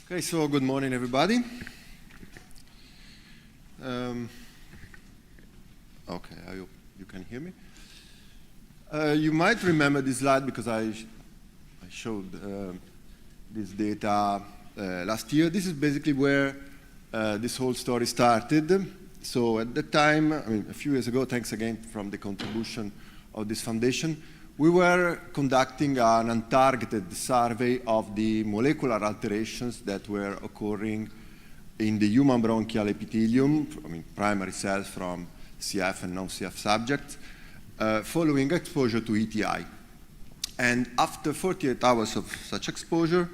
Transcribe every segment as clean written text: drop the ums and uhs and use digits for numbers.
Okay, so good morning, everybody. Okay, I hope you can hear me. You might remember this slide because I showed this data last year. This is basically where this whole story started. So at the time, I mean, a few years ago, thanks again from the contribution of this foundation, we were conducting an untargeted survey of the molecular alterations that were occurring in the human bronchial epithelium, I mean, primary cells from CF and non-CF subjects, following exposure to ETI. And after 48 hours of such exposure,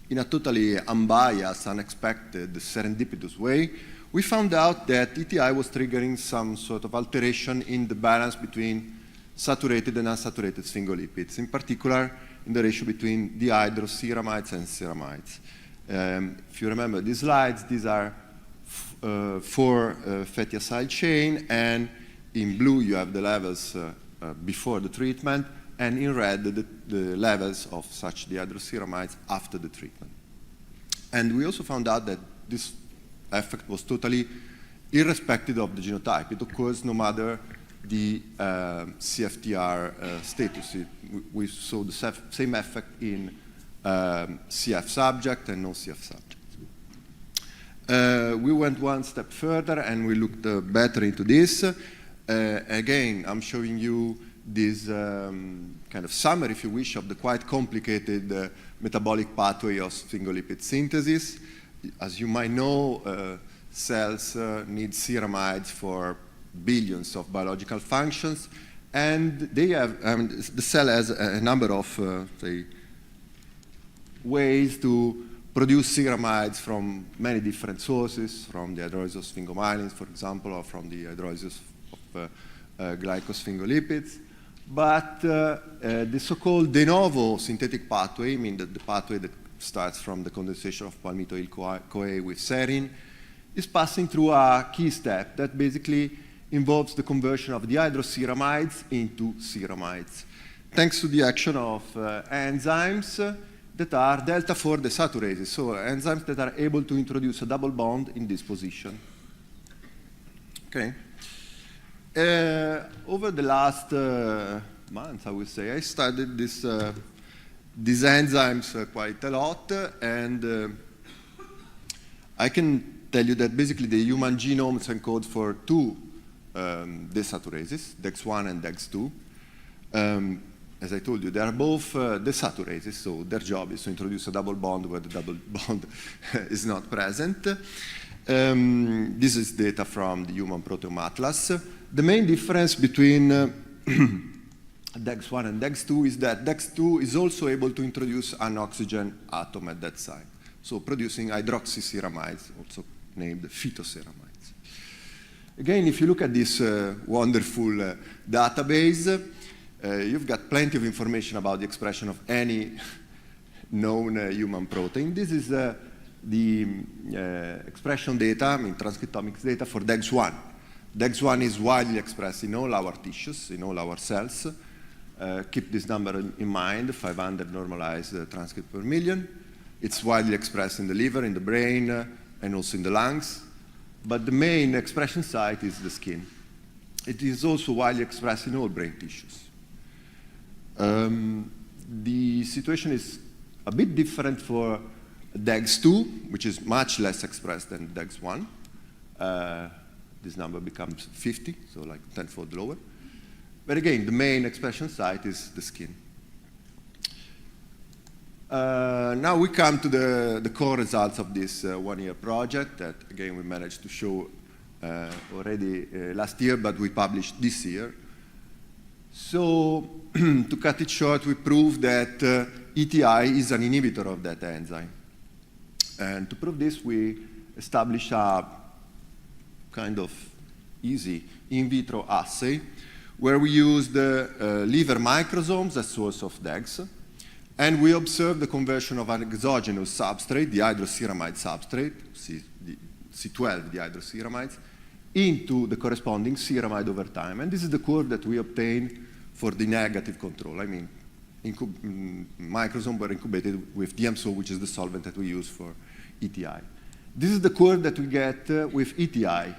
in a totally unbiased, unexpected, serendipitous way, we found out that ETI was triggering some sort of alteration in the balance between saturated and unsaturated sphingolipids, in particular in the ratio between dihydroceramides and ceramides. If you remember these slides, these are four fatty acyl chain, and in blue you have the levels before the treatment, and in red the levels of such dihydroceramides after the treatment. And we also found out that this effect was totally irrespective of the genotype. It occurs no matter the CFTR status. We saw the same effect in CF subject and non-CF subjects. We went one step further and we looked better into this. Again, I'm showing you this kind of summary, if you wish, of the quite complicated metabolic pathway of sphingolipid synthesis. As you might know, cells need ceramides for billions of biological functions, and they have, the cell has a number of say, ways to produce ceramides from many different sources, from the hydrolysis of sphingomyelins, for example, or from the hydrolysis of glycosphingolipids. But the so-called de novo synthetic pathway, I mean the pathway that starts from the condensation of palmitoyl-CoA with serine, is passing through a key step that basically involves the conversion of dihydroceramides into ceramides, thanks to the action of enzymes that are delta-4 desaturases, so enzymes that are able to introduce a double bond in this position. Okay. Over the last month, I would say, I studied these enzymes quite a lot, and I can tell you that basically the human genome encodes for two desaturases, DEX1 and DEX2. As I told you, they are both desaturases, so their job is to introduce a double bond where the double bond is not present. This is data from the Human Proteome Atlas. The main difference between DEX1 and DEX2 is that DEX2 is also able to introduce an oxygen atom at that site, so producing hydroxyceramides, also named phytoceramides. Again, if you look at this wonderful database, you've got plenty of information about the expression of any known human protein. This is the expression data, I mean transcriptomics data for DEX1. DEX1 is widely expressed in all our tissues, in all our cells. Keep this number in mind, 500 normalized transcript per million. It's widely expressed in the liver, in the brain, and also in the lungs. But the main expression site is the skin. It is also widely expressed in all brain tissues. The situation is a bit different for DEX2, which is much less expressed than DEX1. This number becomes 50, so like tenfold lower. But again, the main expression site is the skin. Now we come to the core results of this one-year project that, again, we managed to show already last year, but we published this year. So, to cut it short, we proved that ETI is an inhibitor of that enzyme. And to prove this, we established a kind of easy in vitro assay where we used liver microsomes as source of DEX, and we observed the conversion of an exogenous substrate, the hydroceramide substrate, C12 dihydroceramides, into the corresponding ceramide over time. And this is the curve that we obtained for the negative control. I mean, microsomes were incubated with DMSO, which is the solvent that we use for ETI. This is the curve that we get with ETI.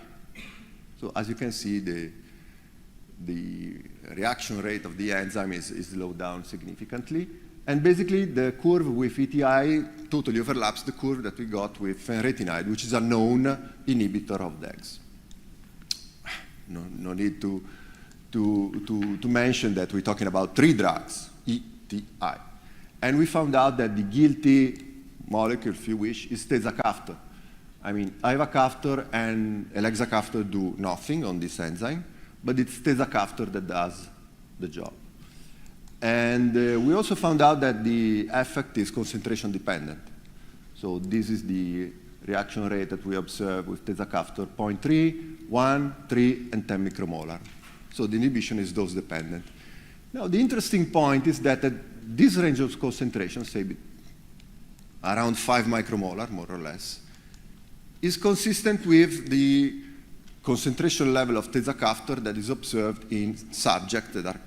So as you can see, the reaction rate of the enzyme is slowed down significantly. And basically, the curve with ETI totally overlaps the curve that we got with fenretinide, which is a known inhibitor of DEGs. No need to mention that we're talking about 3 drugs, ETI. And we found out that the guilty molecule, if you wish, is tezacaftor. I mean, ivacaftor and elexacaftor do nothing on this enzyme, but it's tezacaftor that does the job. And we also found out that the effect is concentration dependent. So this is the reaction rate that we observe with tezacaftor, 0.3, 1, 3, and 10 micromolar. So the inhibition is dose dependent. Now, the interesting point is that at this range of concentration, say around 5 micromolar, more or less, is consistent with the concentration level of tezacaftor that is observed in subjects that are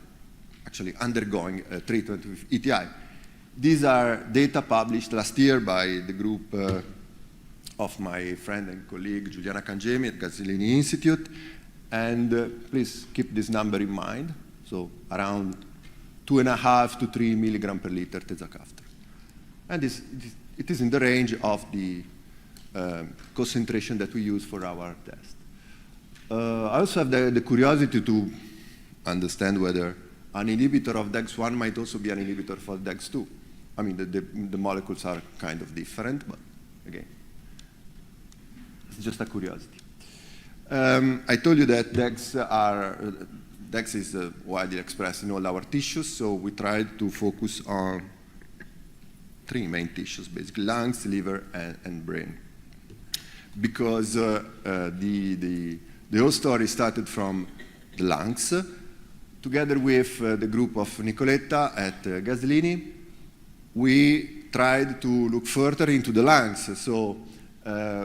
actually undergoing treatment with ETI. These are data published last year by the group of my friend and colleague Giuliana Cangemi at Gazzellini Institute. And please keep this number in mind. So around 2.5 to 3 milligram per liter tezacaftor. And it is in the range of the concentration that we use for our test. I also have the curiosity to understand whether an inhibitor of DEX1 might also be an inhibitor for DEX2. I mean, the molecules are kind of different, but again, it's just a curiosity. I told you that DEX is widely expressed in all our tissues, so we tried to focus on 3 main tissues, basically lungs, liver, and brain. Because the whole story started from the lungs. Together with the group of Nicoletta at Gazzellini, we tried to look further into the lungs. So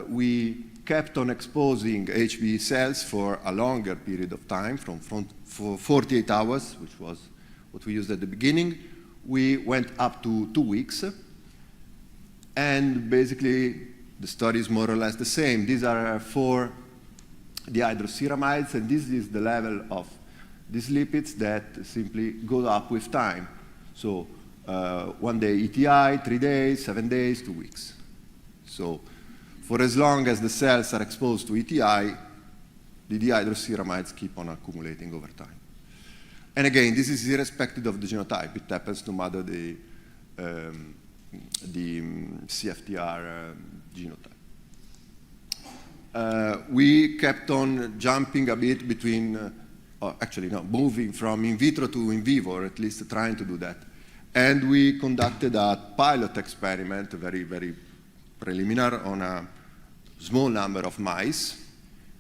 we kept on exposing HB cells for a longer period of time, for 48 hours, which was what we used at the beginning. We went up to 2 weeks. And basically, the story is more or less the same. These are 4 dihydroceramides, and this is the level of these lipids that simply go up with time. So 1 day ETI, 3 days, 7 days, 2 weeks. So for as long as the cells are exposed to ETI, the dihydroceramides keep on accumulating over time. And again, this is irrespective of the genotype. It happens no matter the CFTR genotype. We kept on jumping a bit between, moving from in vitro to in vivo, or at least trying to do that. And we conducted a pilot experiment, very, very preliminary, on a small number of mice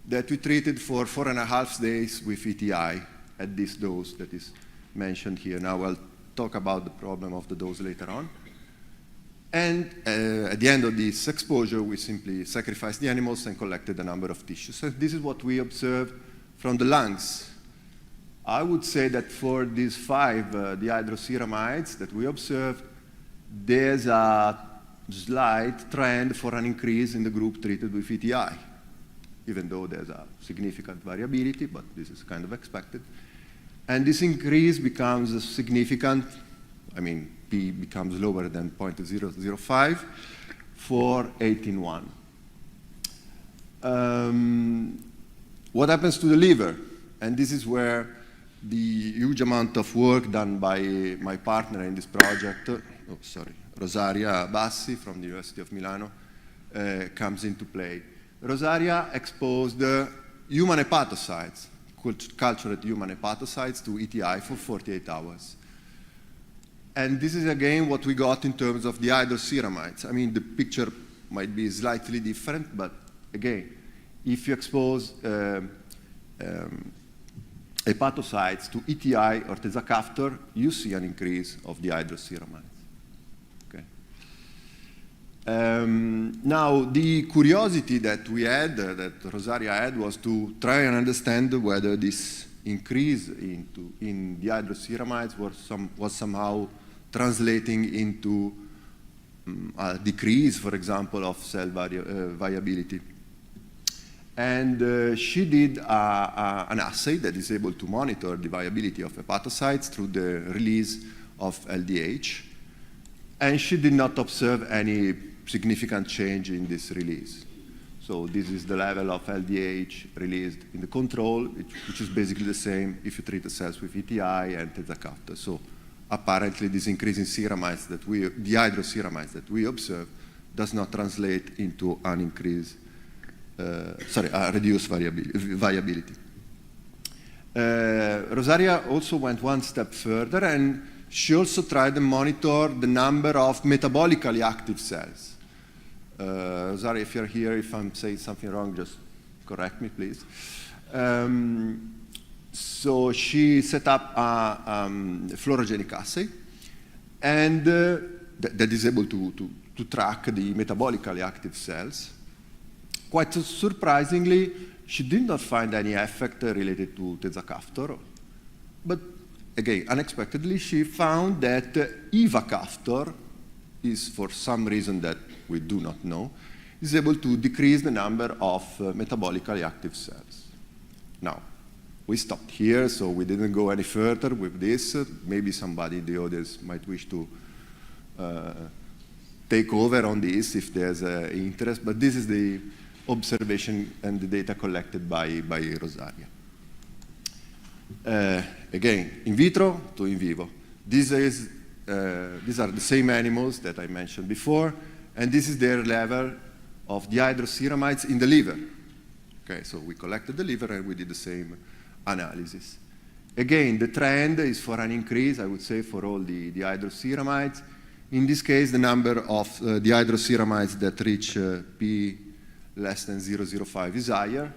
that we treated for 4.5 days with ETI at this dose that is mentioned here. Now I'll talk about the problem of the dose later on. And at the end of this exposure, we simply sacrificed the animals and collected a number of tissues. So this is what we observed from the lungs. I would say that for these 5 dihydroceramides that we observed, there's a slight trend for an increase in the group treated with ETI, even though there's a significant variability, but this is kind of expected. And this increase becomes significant, I mean, P becomes lower than 0.005 for 18-1. What happens to the liver? And this is where the huge amount of work done by my partner in this project, Rosaria Bassi from the University of Milano, comes into play. Rosaria exposed human hepatocytes, cultured human hepatocytes to ETI for 48 hours. And this is again what we got in terms of the dihydroceramides. I mean, the picture might be slightly different, but again, if you expose hepatocytes to ETI or tezacaftor, you see an increase of the dihydroceramides. Okay. Now, the curiosity that we had, that Rosaria had, was to try and understand whether this increase in dihydroceramides was somehow translating into a decrease, for example, of cell viability. And she did an assay that is able to monitor the viability of hepatocytes through the release of LDH. And she did not observe any significant change in this release. So this is the level of LDH released in the control, which is basically the same if you treat the cells with ETI and tezacaftor. So apparently this increase in ceramides the hydroceramides that we observe does not translate into an increase, a reduced viability. Rosaria also went one step further, and she also tried to monitor the number of metabolically active cells. Rosaria, if you're here, if I'm saying something wrong, just correct me, please. So she set up a fluorogenic assay, and that is able to track the metabolically active cells. Quite surprisingly, she did not find any effect related to tezacaftor, but again, unexpectedly, she found that ivacaftor is, for some reason that we do not know, is able to decrease the number of metabolically active cells. Now, we stopped here, so we didn't go any further with this. Maybe somebody in the audience might wish to take over on this if there's interest, but this is the observation and the data collected by Rosaria. Again, in vitro to in vivo. These are the same animals that I mentioned before, and this is their level of dihydroceramides in the liver. Okay, so we collected the liver and we did the same analysis. Again, the trend is for an increase, I would say, for all the dihydroceramides. In this case, the number of dihydroceramides that reach P less than 0.05 is higher.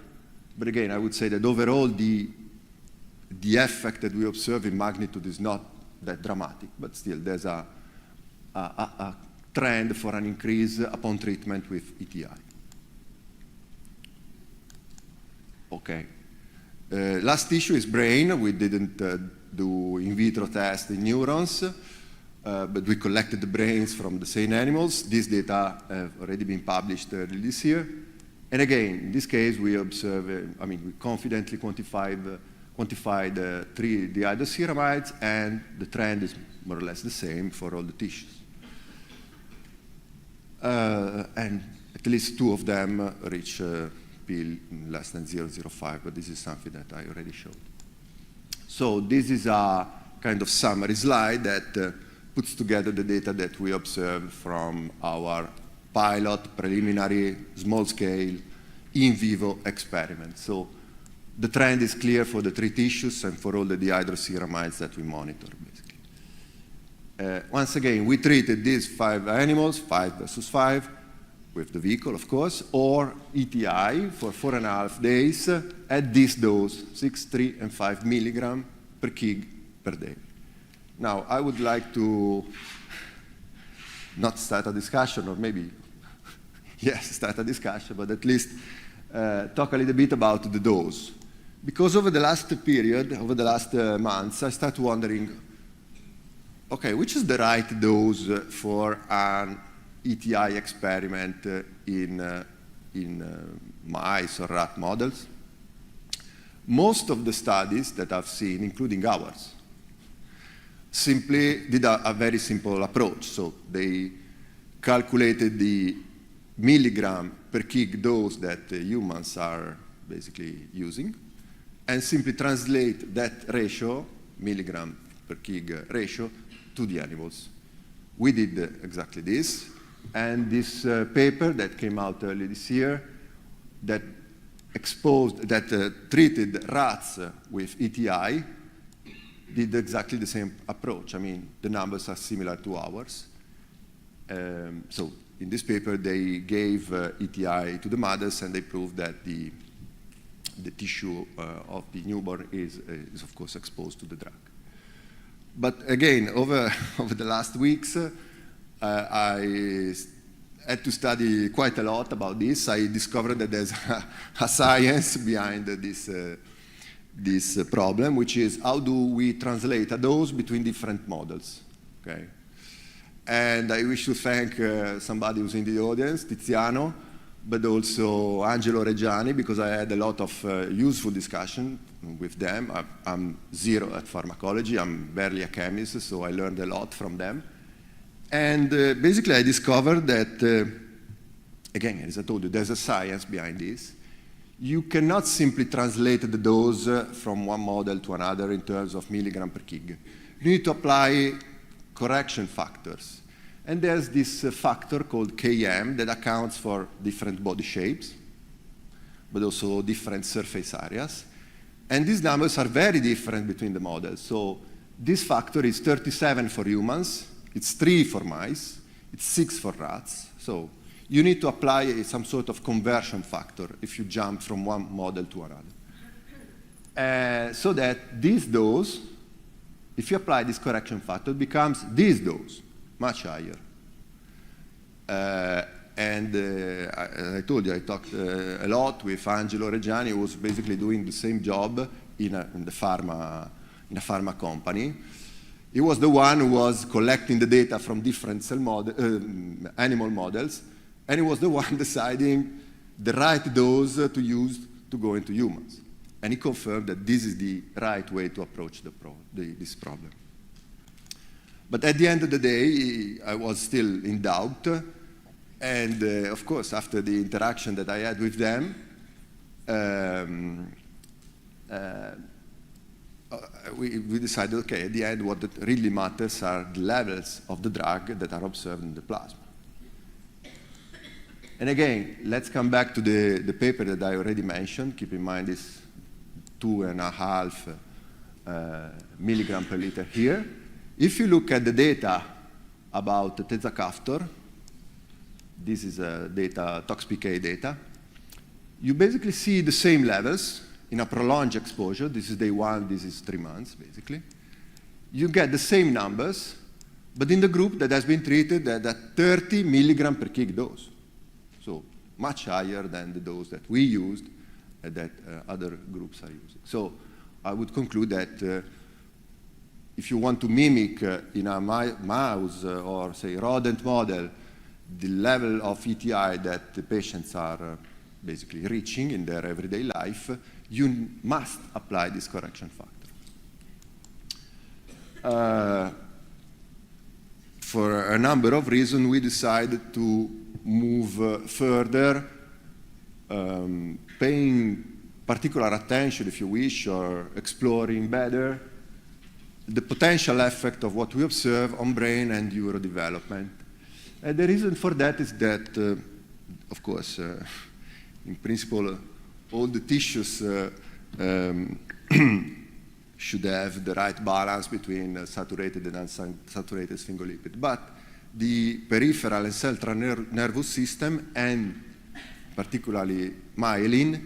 But again, I would say that overall the effect that we observe in magnitude is not that dramatic, but still there's a trend for an increase upon treatment with ETI. Okay. Last issue is brain. We didn't do in vitro test in neurons, but we collected the brains from the same animals. These data have already been published early this year. And again, in this case, we observe, we confidently quantified 3 dihydroceramides, and the trend is more or less the same for all the tissues. And at least 2 of them reach P less than 0.05, but this is something that I already showed. So this is a kind of summary slide that puts together the data that we observed from our pilot, preliminary, small-scale, in vivo experiment. So the trend is clear for the 3 tissues and for all the dihydroceramides that we monitor, basically. Once again, we treated these 5 animals, 5 versus 5, with the vehicle, of course, or ETI for 4.5 days at this dose, 6, 3, and 5 milligram per kg per day. Now, I would like to not start a discussion, or maybe, yes, start a discussion, but at least talk a little bit about the dose. Because over the last period, over the last months, I started wondering, okay, which is the right dose for an ETI experiment in mice or rat models? Most of the studies that I've seen, including ours, simply did a very simple approach. So they calculated the milligram per kg dose that humans are basically using, and simply translate that ratio, milligram per kg ratio, to the animals. We did exactly this, and this paper that came out early this year that treated rats with ETI did exactly the same approach. I mean, the numbers are similar to ours. So in this paper, they gave ETI to the mothers, and they proved that the tissue of the newborn is of course exposed to the drug. But again, over the last weeks, I had to study quite a lot about this. I discovered that there's a science behind this problem, which is how do we translate a dose between different models, okay? And I wish to thank somebody who's in the audience, Tiziano, but also Angelo Reggiani, because I had a lot of useful discussion with them. I'm zero at pharmacology. I'm barely a chemist, so I learned a lot from them. And basically, I discovered that, again, as I told you, there's a science behind this. You cannot simply translate the dose from one model to another in terms of milligram per kg. You need to apply correction factors. And there's this factor called Km that accounts for different body shapes, but also different surface areas. And these numbers are very different between the models. So this factor is 37 for humans, it's 3 for mice, it's 6 for rats. So you need to apply some sort of conversion factor if you jump from one model to another. So that this dose, if you apply this correction factor, it becomes this dose, much higher. I told you, I talked a lot with Angelo Reggiani, who was basically doing the same job in a pharma company. He was the one who was collecting the data from different animal models, and he was the one deciding the right dose to use to go into humans. And he confirmed that this is the right way to approach this problem. But at the end of the day, I was still in doubt. And of course, after the interaction that I had with them, we decided, okay, at the end, what really matters are the levels of the drug that are observed in the plasma. And again, let's come back to the paper that I already mentioned. Keep in mind this 2.5 milligram per liter here. If you look at the data about the tezacaftor, this is data, ToxPK data, you basically see the same levels in a prolonged exposure. This is day 1, this is 3 months, basically. You get the same numbers, but in the group that has been treated at a 30 milligram per kg dose. So much higher than the dose that we used and that other groups are using. So I would conclude that if you want to mimic in a mouse or, say, rodent model, the level of ETI that the patients are basically reaching in their everyday life, you must apply this correction factor. For a number of reasons, we decided to move further, paying particular attention, if you wish, or exploring better the potential effect of what we observe on brain and neurodevelopment. And the reason for that is that, of course, in principle, all the tissues should have the right balance between saturated and unsaturated sphingolipid. But the peripheral and central nervous system, and particularly myelin,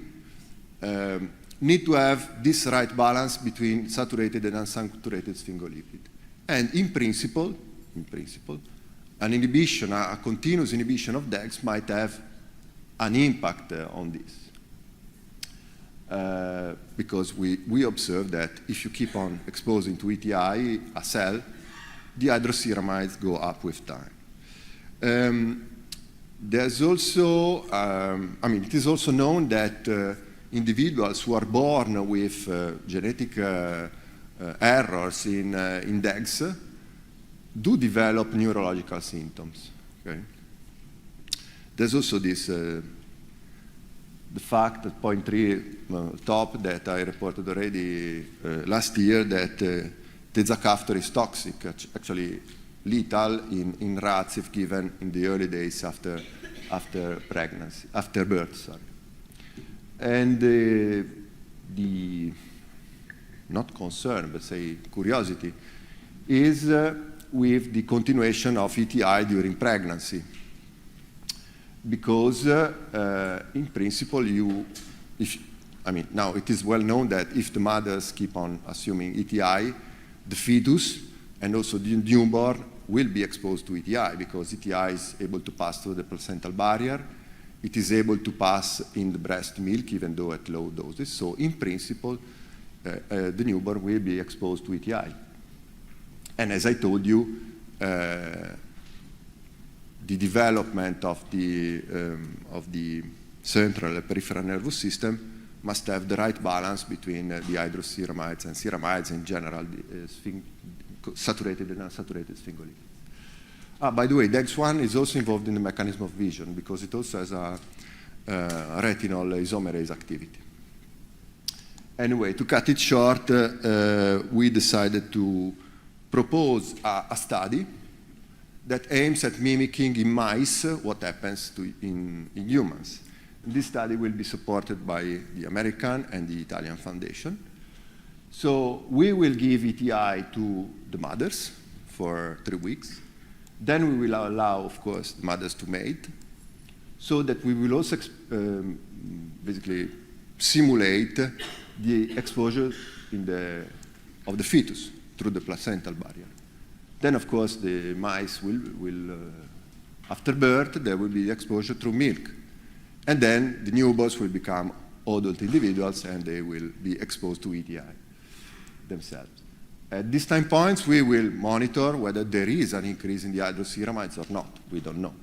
need to have this right balance between saturated and unsaturated sphingolipid. And in principle, an inhibition, a continuous inhibition of DEX might have an impact on this. Because we observe that if you keep on exposing to ETI a cell, the hydroceramides go up with time. There's also, it is also known that individuals who are born with genetic errors in DEX do develop neurological symptoms. Okay? There's also this, the fact at point 3 top that I reported already last year that tezacaftor is toxic, actually lethal in rats if given in the early days after pregnancy, after birth, sorry. And the not concern, but say curiosity, is with the continuation of ETI during pregnancy. Because in principle, now it is well known that if the mothers keep on assuming ETI, the fetus and also the newborn will be exposed to ETI because ETI is able to pass through the placental barrier. It is able to pass in the breast milk, even though at low doses. So in principle, the newborn will be exposed to ETI. And as I told you, the development of the central and peripheral nervous system must have the right balance between the hydroceramides and ceramides in general, saturated and unsaturated sphingolipids. By the way, DEX1 is also involved in the mechanism of vision because it also has a retinol isomerase activity. Anyway, to cut it short, we decided to propose a study that aims at mimicking in mice what happens in humans. This study will be supported by the American and the Italian Foundation. So we will give ETI to the mothers for 3 weeks. Then we will allow, of course, the mothers to mate, so that we will also basically simulate the exposure of the fetus through the placental barrier. Then, of course, the mice will after birth, there will be exposure through milk. And then the newborns will become adult individuals and they will be exposed to ETI themselves. At these time points, we will monitor whether there is an increase in the hydroceramides or not. We don't know.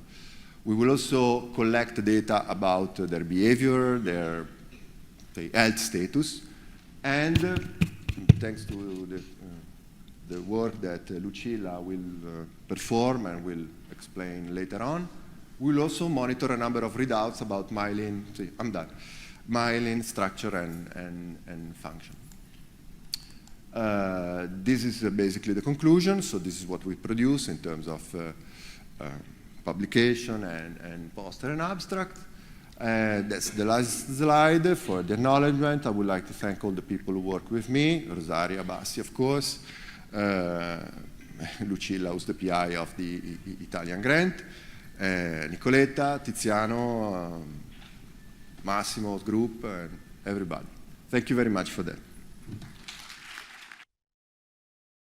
We will also collect data about their behavior, their health status, and thanks to the work that Lucilla will perform and will explain later on, we'll also monitor a number of readouts about myelin, myelin structure and function. This is basically the conclusion. So this is what we produce in terms of publication and poster and abstract. That's the last slide for the acknowledgement. I would like to thank all the people who work with me, Rosaria Bassi, of course, Lucilla, who's the PI of the Italian grant, Nicoletta, Tiziano, Massimo's group, and everybody. Thank you very much for that.